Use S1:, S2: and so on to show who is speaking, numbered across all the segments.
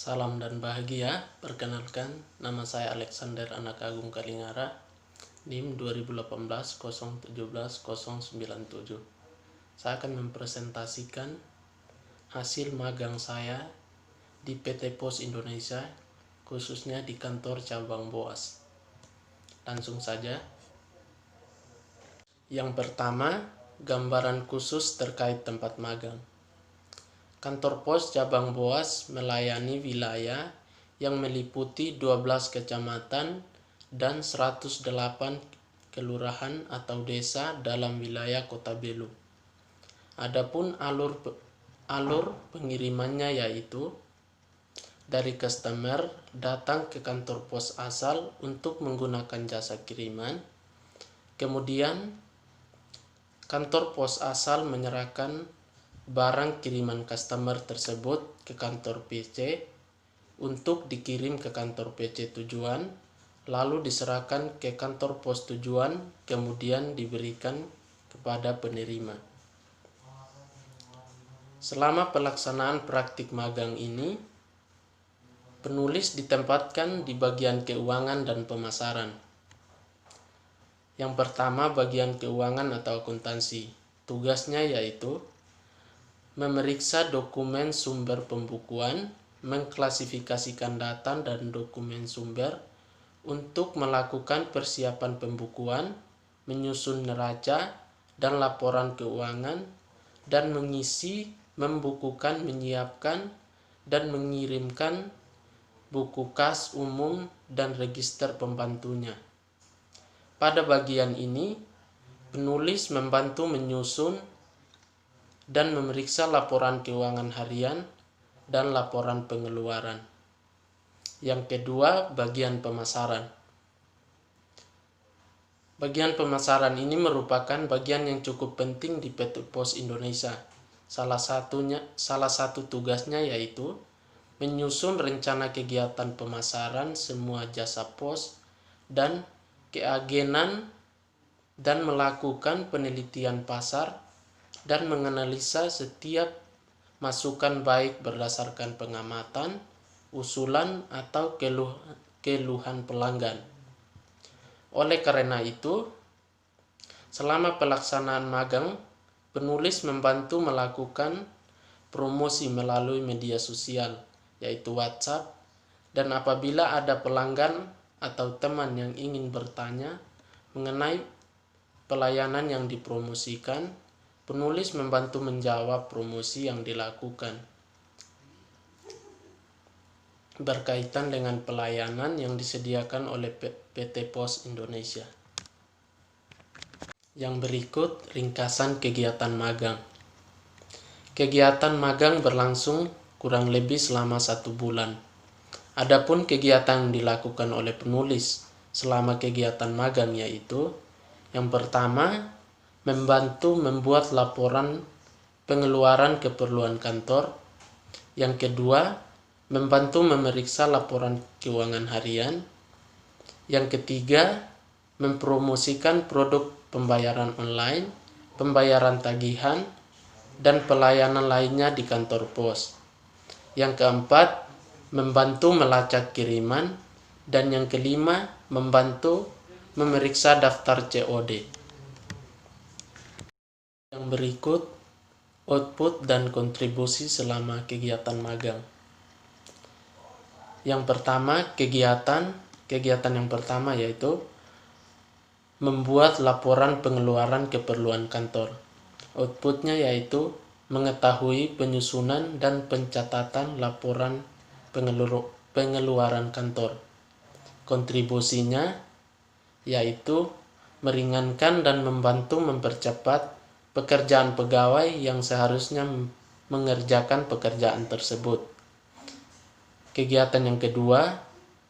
S1: Salam dan bahagia. Perkenalkan, nama saya Alexander Anak Agung Kalingara, NIM 2018-017-097. Saya akan mempresentasikan hasil magang saya di PT Pos Indonesia, khususnya di kantor cabang Boas. Langsung saja. Yang pertama, gambaran khusus terkait tempat magang. Kantor Pos Cabang Boas melayani wilayah yang meliputi 12 kecamatan dan 108 kelurahan atau desa dalam wilayah Kota Belu. Adapun alur pengirimannya yaitu dari customer datang ke kantor pos asal untuk menggunakan jasa kiriman. Kemudian kantor pos asal menyerahkan barang kiriman customer tersebut ke kantor PC untuk dikirim ke kantor PC tujuan, lalu diserahkan ke kantor pos tujuan, kemudian diberikan kepada penerima. Selama pelaksanaan praktik magang ini, penulis ditempatkan di bagian keuangan dan pemasaran. Yang pertama, bagian keuangan atau akuntansi. Tugasnya yaitu memeriksa dokumen sumber pembukuan, mengklasifikasikan data dan dokumen sumber untuk melakukan persiapan pembukuan, menyusun neraca dan laporan keuangan, dan mengisi, membukukan, menyiapkan, dan mengirimkan buku kas umum dan register pembantunya. Pada bagian ini, penulis membantu menyusun dan memeriksa laporan keuangan harian dan laporan pengeluaran. Yang kedua, bagian pemasaran. Bagian pemasaran ini merupakan bagian yang cukup penting di PT Pos Indonesia. Salah satu tugasnya yaitu menyusun rencana kegiatan pemasaran semua jasa pos dan keagenan dan melakukan penelitian pasar dan menganalisa setiap masukan baik berdasarkan pengamatan, usulan, atau keluhan pelanggan. Oleh karena itu, selama pelaksanaan magang, penulis membantu melakukan promosi melalui media sosial, yaitu WhatsApp, dan apabila ada pelanggan atau teman yang ingin bertanya mengenai pelayanan yang dipromosikan, penulis membantu menjawab promosi yang dilakukan berkaitan dengan pelayanan yang disediakan oleh PT Pos Indonesia. Yang berikut ringkasan kegiatan magang. Kegiatan magang berlangsung kurang lebih selama 1 bulan. Adapun kegiatan yang dilakukan oleh penulis selama kegiatan magang yaitu: yang pertama, membantu membuat laporan pengeluaran keperluan kantor. Yang kedua, membantu memeriksa laporan keuangan harian. Yang ketiga, mempromosikan produk pembayaran online, pembayaran tagihan, dan pelayanan lainnya di kantor pos. Yang keempat, membantu melacak kiriman. Dan yang kelima, membantu memeriksa daftar COD. Yang berikut output dan kontribusi selama kegiatan magang. Yang pertama, kegiatan yang pertama yaitu membuat laporan pengeluaran keperluan kantor. Outputnya yaitu mengetahui penyusunan dan pencatatan laporan pengeluaran kantor. Kontribusinya yaitu meringankan dan membantu mempercepat pekerjaan pegawai yang seharusnya mengerjakan pekerjaan tersebut. Kegiatan yang kedua,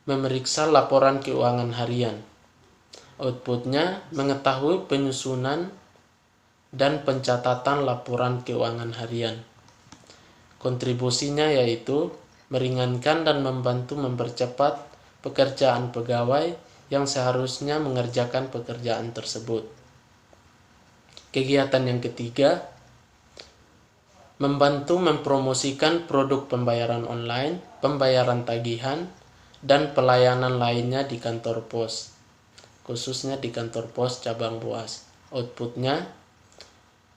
S1: memeriksa laporan keuangan harian. Outputnya mengetahui penyusunan dan pencatatan laporan keuangan harian. Kontribusinya yaitu meringankan dan membantu mempercepat pekerjaan pegawai yang seharusnya mengerjakan pekerjaan tersebut. Kegiatan yang ketiga, membantu mempromosikan produk pembayaran online, pembayaran tagihan, dan pelayanan lainnya di kantor pos, khususnya di kantor pos cabang Boas. Outputnya,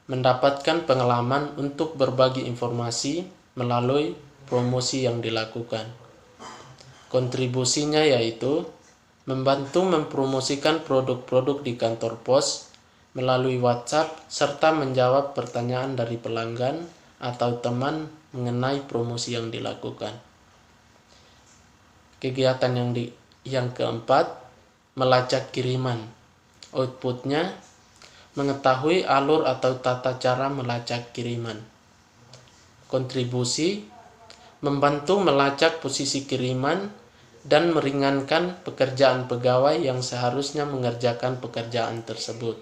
S1: mendapatkan pengalaman untuk berbagi informasi melalui promosi yang dilakukan. Kontribusinya yaitu membantu mempromosikan produk-produk di kantor pos melalui WhatsApp serta menjawab pertanyaan dari pelanggan atau teman mengenai promosi yang dilakukan. Kegiatan yang keempat, melacak kiriman. Outputnya, mengetahui alur atau tata cara melacak kiriman. Kontribusi, membantu melacak posisi kiriman dan meringankan pekerjaan pegawai yang seharusnya mengerjakan pekerjaan tersebut.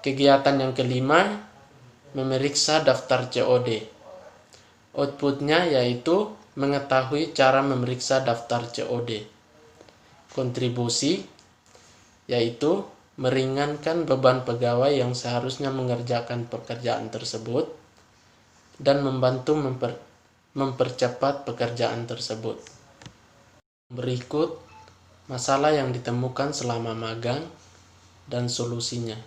S1: Kegiatan yang kelima, memeriksa daftar COD. Outputnya yaitu mengetahui cara memeriksa daftar COD. Kontribusi, yaitu meringankan beban pegawai yang seharusnya mengerjakan pekerjaan tersebut dan membantu mempercepat pekerjaan tersebut. Berikut masalah yang ditemukan selama magang dan solusinya.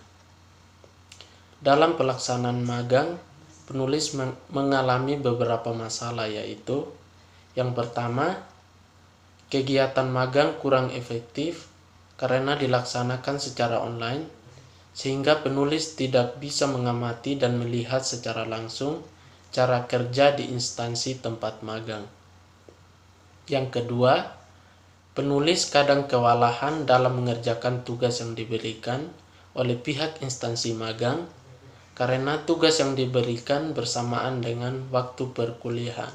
S1: Dalam pelaksanaan magang, penulis mengalami beberapa masalah, yaitu yang pertama, kegiatan magang kurang efektif karena dilaksanakan secara online, sehingga penulis tidak bisa mengamati dan melihat secara langsung cara kerja di instansi tempat magang. Yang kedua, penulis kadang kewalahan dalam mengerjakan tugas yang diberikan oleh pihak instansi magang karena tugas yang diberikan bersamaan dengan waktu perkuliahan.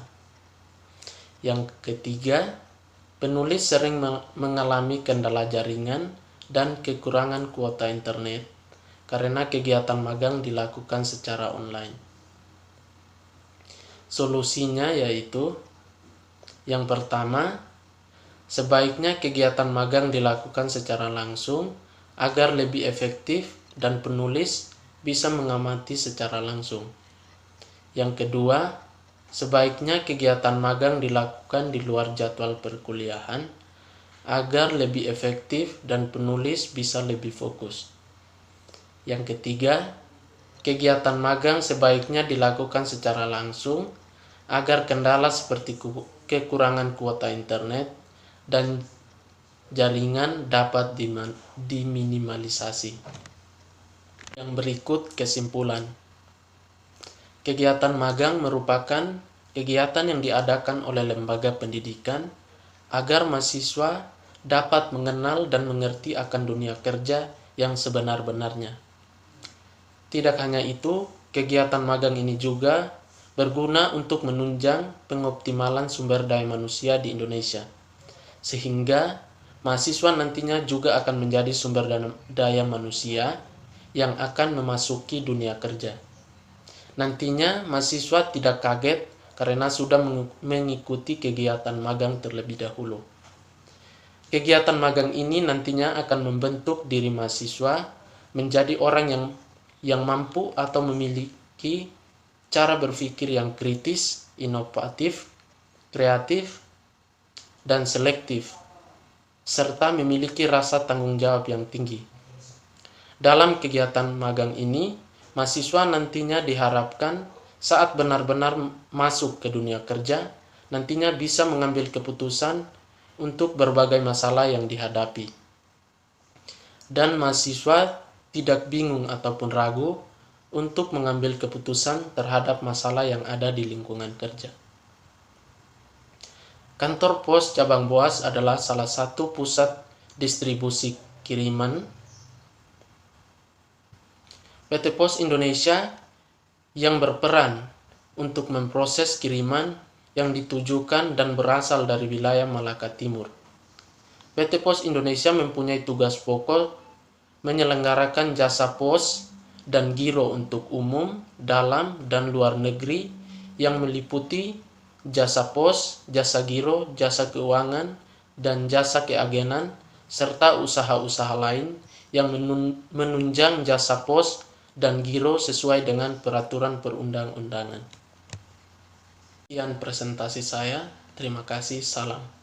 S1: Yang ketiga, penulis sering mengalami kendala jaringan dan kekurangan kuota internet karena kegiatan magang dilakukan secara online. Solusinya yaitu, yang pertama, sebaiknya kegiatan magang dilakukan secara langsung agar lebih efektif dan penulis bisa mengamati secara langsung. Yang kedua, sebaiknya kegiatan magang dilakukan di luar jadwal perkuliahan agar lebih efektif dan penulis bisa lebih fokus. Yang ketiga, kegiatan magang sebaiknya dilakukan secara langsung agar kendala seperti kekurangan kuota internet dan jaringan dapat diminimalisasi. Yang berikut kesimpulan. Kegiatan magang merupakan kegiatan yang diadakan oleh lembaga pendidikan agar mahasiswa dapat mengenal dan mengerti akan dunia kerja yang sebenar-benarnya. Tidak hanya itu, kegiatan magang ini juga berguna untuk menunjang pengoptimalan sumber daya manusia di Indonesia, sehingga mahasiswa nantinya juga akan menjadi sumber daya manusia yang akan memasuki dunia kerja. Nantinya mahasiswa tidak kaget karena sudah mengikuti kegiatan magang terlebih dahulu. Kegiatan magang ini nantinya akan membentuk diri mahasiswa menjadi orang yang mampu atau memiliki cara berpikir yang kritis, inovatif, kreatif, dan selektif, serta memiliki rasa tanggung jawab yang tinggi. Dalam kegiatan magang ini, mahasiswa nantinya diharapkan saat benar-benar masuk ke dunia kerja, nantinya bisa mengambil keputusan untuk berbagai masalah yang dihadapi. Dan mahasiswa tidak bingung ataupun ragu untuk mengambil keputusan terhadap masalah yang ada di lingkungan kerja. Kantor pos cabang Boas adalah salah satu pusat distribusi kiriman PT Pos Indonesia yang berperan untuk memproses kiriman yang ditujukan dan berasal dari wilayah Malaka Timur. PT Pos Indonesia mempunyai tugas pokok menyelenggarakan jasa pos dan giro untuk umum, dalam, dan luar negeri yang meliputi jasa pos, jasa giro, jasa keuangan, dan jasa keagenan, serta usaha-usaha lain yang menunjang jasa pos dan giro sesuai dengan peraturan perundang-undangan. Sekian presentasi saya. Terima kasih. Salam.